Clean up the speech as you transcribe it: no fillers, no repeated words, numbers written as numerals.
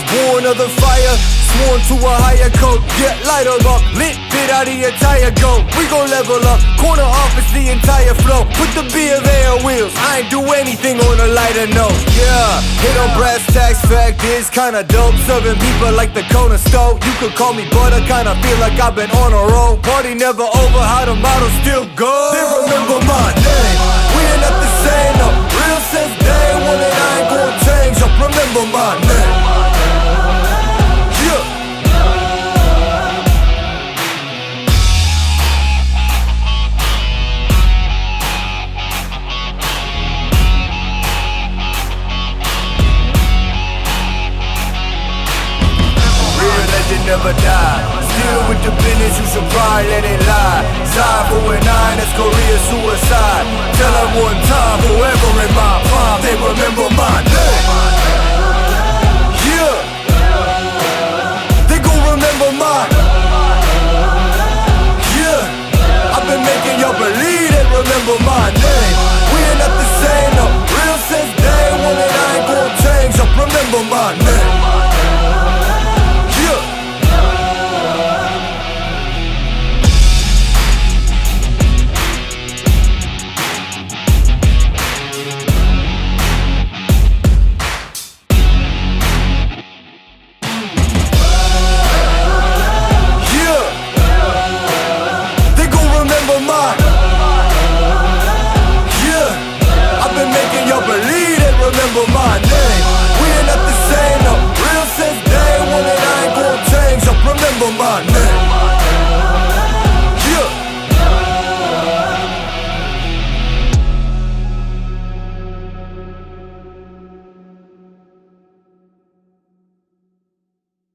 Born of the fire, sworn to a higher code. Get lighter up, lit, bit out the entire go. We gon' level up, corner office the entire flow. Put the beer there wheels, I ain't do anything on a lighter note. Yeah, hit on brass tacks, fact is kinda dope. Serving people like the corner stove. You could call me butter, kinda feel like I've been on a roll. Party never over, how the model still go. They remember my name, we ain't not the same, no. Real since day one and I ain't gon' change up. Remember my name. Yeah. Real legend never die. Still with the business, you should probably let it lie. Side 4-9, that's Korea suicide. Tell them one time, whoever in my prime, they remember my name. Yeah, they gon' remember mine. Yeah, I've been making y'all believe they remember my name. We ain't not the same, no. Real since day one and I ain't gon' change up. Remember my name. Remember my name. We ain't not the same, no. Real since day one and I ain't gon' change up. Remember my name.